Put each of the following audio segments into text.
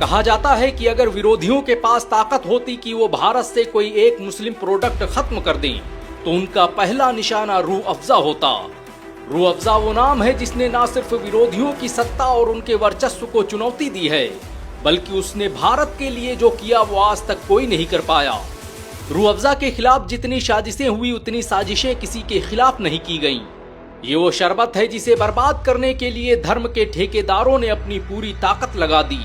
कहा जाता है कि अगर विरोधियों के पास ताकत होती कि वो भारत से कोई एक मुस्लिम प्रोडक्ट खत्म कर दें, तो उनका पहला निशाना रूह अफ़ज़ा होता। रूह अफ़ज़ा वो नाम है जिसने न सिर्फ विरोधियों की सत्ता और उनके वर्चस्व को चुनौती दी है, बल्कि उसने भारत के लिए जो किया वो आज तक कोई नहीं कर पाया। रूह अफ़ज़ा के खिलाफ जितनी साजिशें हुई उतनी साजिशें किसी के खिलाफ नहीं की गईं। ये वो शरबत है जिसे बर्बाद करने के लिए धर्म के ठेकेदारों ने अपनी पूरी ताकत लगा दी।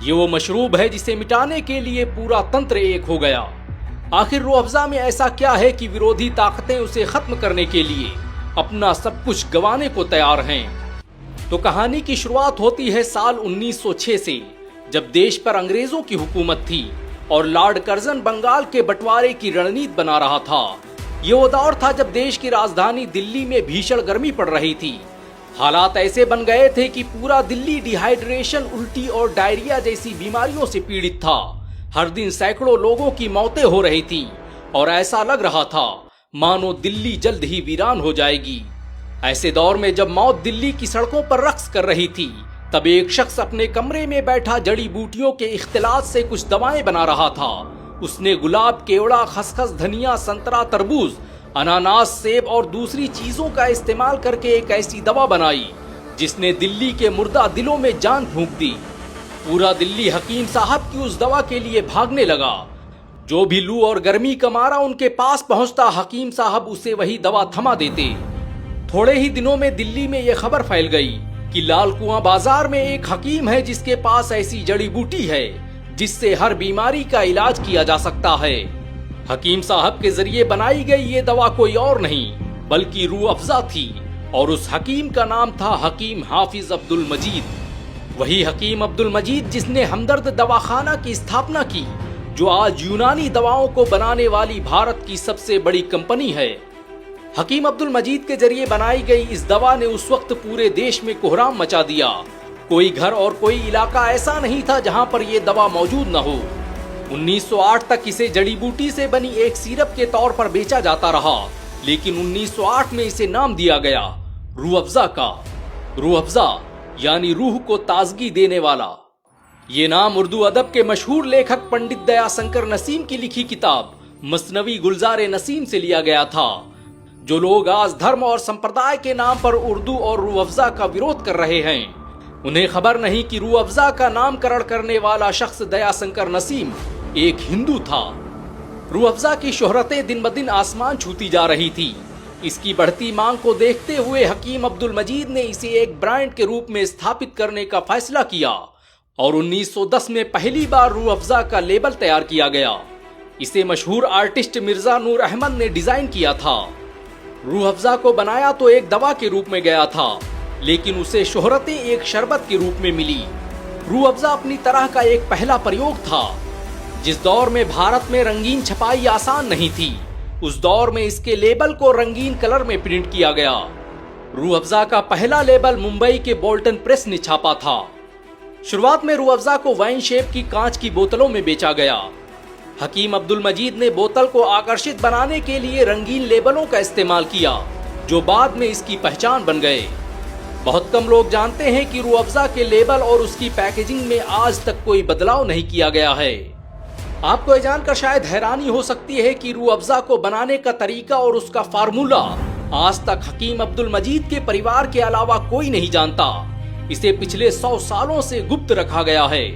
ये वो मशरूब है जिसे मिटाने के लिए पूरा तंत्र एक हो गया। आखिर रूह अफ़ज़ा में ऐसा क्या है कि विरोधी ताकतें उसे खत्म करने के लिए अपना सब कुछ गंवाने को तैयार हैं? तो कहानी की शुरुआत होती है साल 1906 से, जब देश पर अंग्रेजों की हुकूमत थी और लॉर्ड कर्जन बंगाल के बंटवारे की रणनीति बना रहा था। ये वो दौर था जब देश की राजधानी दिल्ली में भीषण गर्मी पड़ रही थी। हालात ऐसे बन गए थे कि पूरा दिल्ली डिहाइड्रेशन, उल्टी और डायरिया जैसी बीमारियों से पीड़ित था। हर दिन सैकड़ों लोगों की मौतें हो रही थी और ऐसा लग रहा था मानो दिल्ली जल्द ही वीरान हो जाएगी। ऐसे दौर में जब मौत दिल्ली की सड़कों पर रक्स कर रही थी, तब एक शख्स अपने कमरे में बैठा जड़ी बूटियों के इख्तिलात से कुछ दवाएं बना रहा था। उसने गुलाब, केवड़ा, खसखस, धनिया, संतरा, तरबूज, अनानास, सेब और दूसरी चीजों का इस्तेमाल करके एक ऐसी दवा बनाई जिसने दिल्ली के मुर्दा दिलों में जान फूंक दी। पूरा दिल्ली हकीम साहब की उस दवा के लिए भागने लगा। जो भी लू और गर्मी का मारा उनके पास पहुंचता, हकीम साहब उसे वही दवा थमा देते। थोड़े ही दिनों में दिल्ली में यह खबर फैल गई कि लाल कुआं बाजार में एक हकीम है जिसके पास ऐसी जड़ी बूटी है जिससे हर बीमारी का इलाज किया जा सकता है। हकीम साहब के जरिए बनाई गई ये दवा कोई और नहीं बल्कि रूह अफ़ज़ा थी और उस हकीम का नाम था हकीम हाफिज अब्दुल मजीद। वही हकीम अब्दुल मजीद जिसने हमदर्द दवाखाना की स्थापना की, जो आज यूनानी दवाओं को बनाने वाली भारत की सबसे बड़ी कंपनी है। हकीम अब्दुल मजीद के जरिए बनाई गई इस दवा ने उस वक्त पूरे देश में कोहराम मचा दिया। कोई घर और कोई इलाका ऐसा नहीं था जहां पर यह दवा मौजूद न हो। 1908 तक इसे जड़ी बूटी से बनी एक सिरप के तौर पर बेचा जाता रहा, लेकिन 1908 में इसे नाम दिया गया रूह अफ़ज़ा का। रूह अफ़ज़ा यानी रूह को ताजगी देने वाला। ये नाम उर्दू अदब के मशहूर लेखक पंडित दयाशंकर नसीम की लिखी किताब मसनवी गुलजार नसीम से लिया गया था। जो लोग आज धर्म और संप्रदाय के नाम पर उर्दू और रूह अफ़ज़ा का विरोध कर रहे हैं, उन्हें खबर नहीं कि रूह अफ़ज़ा का नामकरण करने वाला शख्स दयाशंकर नसीम एक हिंदू था। रूह अफ़ज़ा की शोहरतें दिन ब दिन आसमान छूती जा रही थी। इसकी बढ़ती मांग को देखते हुए हकीम अब्दुल मजीद ने इसे एक ब्रांड के रूप में स्थापित करने का फैसला किया और 1910 में पहली बार रूह अफ़ज़ा का लेबल तैयार किया गया। इसे मशहूर आर्टिस्ट मिर्जा नूर अहमद ने डिजाइन किया था। रूह अफ़ज़ा को बनाया तो एक दवा के रूप में गया था, लेकिन उसे शोहरतें एक शरबत के रूप में मिली। रूह अफ़ज़ा अपनी तरह का एक पहला प्रयोग था। जिस दौर में भारत में रंगीन छपाई आसान नहीं थी, उस दौर में इसके लेबल को रंगीन कलर में प्रिंट किया गया। रूह अफ़ज़ा का पहला लेबल मुंबई के बोल्टन प्रेस ने छापा था। शुरुआत में रूह अफ़ज़ा को वाइन शेप की कांच की बोतलों में बेचा गया। हकीम अब्दुल मजीद ने बोतल को आकर्षित बनाने के लिए रंगीन लेबलों का इस्तेमाल किया, जो बाद में इसकी पहचान बन गए। बहुत कम लोग जानते हैं कि रूह अफ़ज़ा के लेबल और उसकी पैकेजिंग में आज तक कोई बदलाव नहीं किया गया है। आपको यह जानकर शायद हैरानी हो सकती है कि रूह अफ़ज़ा को बनाने का तरीका और उसका फार्मूला आज तक हकीम अब्दुल मजीद के परिवार के अलावा कोई नहीं जानता। इसे पिछले 100 सालों से गुप्त रखा गया है।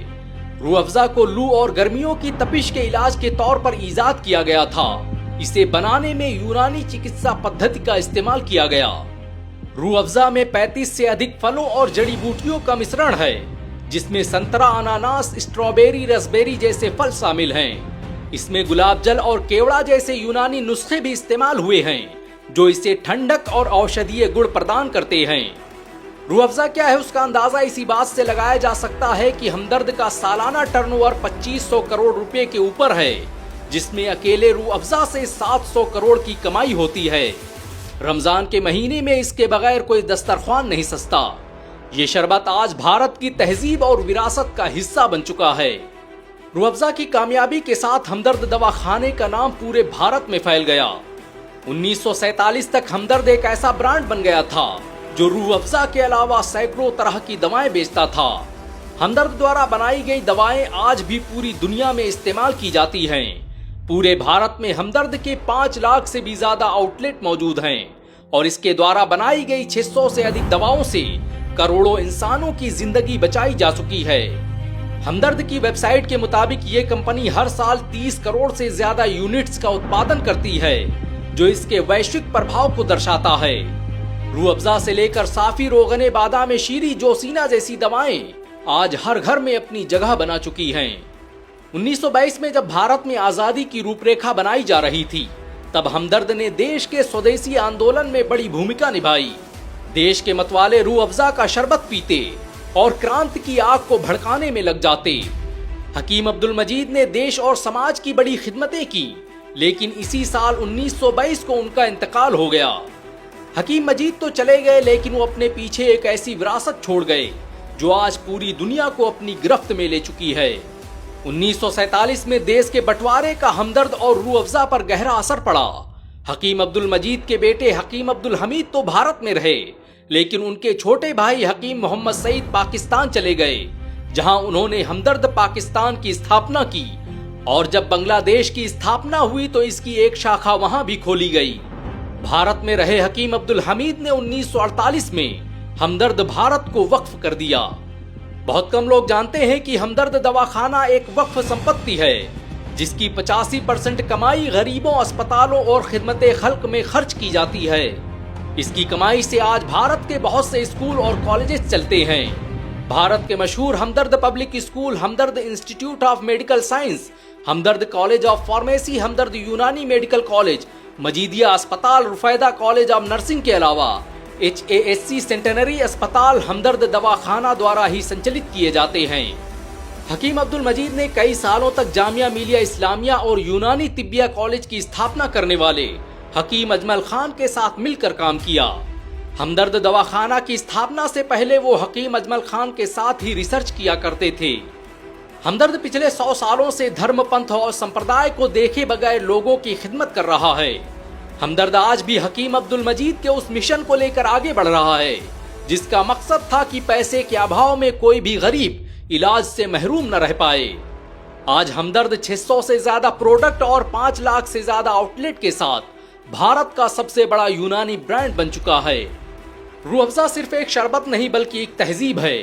रूह अफ़ज़ा को लू और गर्मियों की तपिश के इलाज के तौर पर इजाद किया गया था। इसे बनाने में यूनानी चिकित्सा पद्धति का इस्तेमाल किया गया। रूह अफ़ज़ा में 35 से अधिक फलों और जड़ी बूटियों का मिश्रण है, जिसमें संतरा, अनानास, स्ट्रॉबेरी, रसबेरी जैसे फल शामिल हैं। इसमें गुलाब जल और केवड़ा जैसे यूनानी नुस्खे भी इस्तेमाल हुए हैं, जो इसे ठंडक और औषधीय गुण प्रदान करते हैं। रूह अफ़ज़ा क्या है उसका अंदाजा इसी बात से लगाया जा सकता है कि हमदर्द का सालाना टर्नओवर 2500 करोड़ रुपए के ऊपर है, जिसमें अकेले रूह अफ़ज़ा से 700 करोड़ की कमाई होती है। रमजान के महीने में इसके बगैर कोई दस्तरख्वान नहीं सजता। ये शरबत आज भारत की तहजीब और विरासत का हिस्सा बन चुका है। रूह अफ़ज़ा की कामयाबी के साथ हमदर्द दवाखाने का नाम पूरे भारत में फैल गया। 1947 तक हमदर्द एक ऐसा ब्रांड बन गया था जो रूह अफ़ज़ा के अलावा सैकड़ों तरह की दवाएं बेचता था। हमदर्द द्वारा बनाई गई दवाएं आज भी पूरी दुनिया में इस्तेमाल की जाती हैं। पूरे भारत में हमदर्द के 5 लाख से भी ज्यादा आउटलेट मौजूद हैं और इसके द्वारा बनाई गई 600 से अधिक दवाओं से करोड़ों इंसानों की जिंदगी बचाई जा चुकी है। हमदर्द की वेबसाइट के मुताबिक ये कंपनी हर साल 30 करोड़ से ज्यादा यूनिट्स का उत्पादन करती है, जो इसके वैश्विक प्रभाव को दर्शाता है। रूह अफ़ज़ा से लेकर साफी, रोगने बादाम शीरी, जोसीना जैसी दवाएं आज हर घर में अपनी जगह बना चुकी हैं। 1922 में जब भारत में आजादी की रूपरेखा बनाई जा रही थी, तब हमदर्द ने देश के स्वदेशी आंदोलन में बड़ी भूमिका निभाई। देश के मतवाले रूह अफ़ज़ा का शरबत पीते और क्रांति की आग को भड़काने में लग जाते। हकीम अब्दुल मजीद ने देश और समाज की बड़ी खिदमतें की, लेकिन इसी साल 1922 को उनका इंतकाल हो गया। हकीम मजीद तो चले गए, लेकिन वो अपने पीछे एक ऐसी विरासत छोड़ गए जो आज पूरी दुनिया को अपनी गिरफ्त में ले चुकी है। 1947 में देश के बंटवारे का हमदर्द और रूह अफ़ज़ा पर गहरा असर पड़ा। हकीम अब्दुल मजीद के बेटे हकीम अब्दुल हमीद तो भारत में रहे, लेकिन उनके छोटे भाई हकीम मोहम्मद सईद पाकिस्तान चले गए, जहां उन्होंने हमदर्द पाकिस्तान की स्थापना की। और जब बांग्लादेश की स्थापना हुई तो इसकी एक शाखा वहां भी खोली गई। भारत में रहे हकीम अब्दुल हमीद ने 1948 में हमदर्द भारत को वक्फ कर दिया। बहुत कम लोग जानते हैं कि हमदर्द दवाखाना एक वक्फ संपत्ति है, जिसकी 85% कमाई गरीबों, अस्पतालों और खिदमत खल्क में खर्च की जाती है। इसकी कमाई से आज भारत के बहुत से स्कूल और कॉलेजेस चलते हैं। भारत के मशहूर Hamdard public school, Hamdard institute of medical science, Hamdard college of pharmacy, Hamdard Unani medical college, Majidia अस्पताल, रुफैदा कॉलेज ऑफ नर्सिंग के अलावा HASC सेंटेनरी अस्पताल हमदर्द दवाखाना द्वारा ही संचालित किए जाते हैं। हकीम अब्दुल मजीद ने कई सालों तक जामिया मिलिया इस्लामिया और यूनानी तिब्बिया कॉलेज की स्थापना करने वाले हकीम अजमल खान के साथ मिलकर काम किया। हमदर्द दवाखाना की स्थापना से पहले वो हकीम अजमल खान के साथ ही रिसर्च किया करते थे। हमदर्द पिछले 100 सालों से धर्म, पंथ और संप्रदाय को देखे बगैर लोगों की खिदमत कर रहा है। हमदर्द आज भी हकीम अब्दुल मजीद के उस मिशन को लेकर आगे बढ़ रहा है, जिसका मकसद था कि पैसे के अभाव में कोई भी गरीब इलाज से महरूम न रह पाए। आज हमदर्द 600 से ज्यादा प्रोडक्ट और 5 लाख से ज्यादा आउटलेट के साथ भारत का सबसे बड़ा यूनानी ब्रांड बन चुका है। रूह अफ़ज़ा सिर्फ एक शरबत नहीं, बल्कि एक तहजीब है।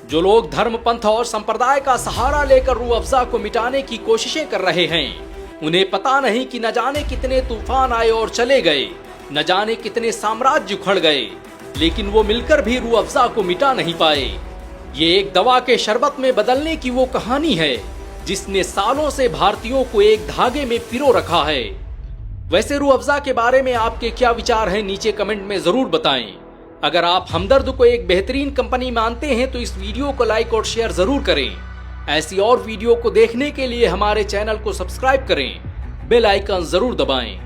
जो लोग धर्म, पंथ और संप्रदाय का सहारा लेकर रूह अफ़ज़ा को मिटाने की कोशिशें कर रहे हैं, उन्हें पता नहीं कि न जाने कितने तूफान आए और चले गए, न जाने कितने साम्राज्य उखड़ गए, लेकिन वो मिलकर भी रूह अफ़ज़ा को मिटा नहीं पाए। ये एक दवा के शरबत में बदलने की वो कहानी है, जिसने सालों से भारतीयों को एक धागे में पिरो रखा है। वैसे रूह अफ़ज़ा के बारे में आपके क्या विचार हैं, नीचे कमेंट में जरूर बताएं। अगर आप हमदर्द को एक बेहतरीन कंपनी मानते हैं तो इस वीडियो को लाइक और शेयर जरूर करें। ऐसी और वीडियो को देखने के लिए हमारे चैनल को सब्सक्राइब करें, बेल आइकन जरूर दबाएं।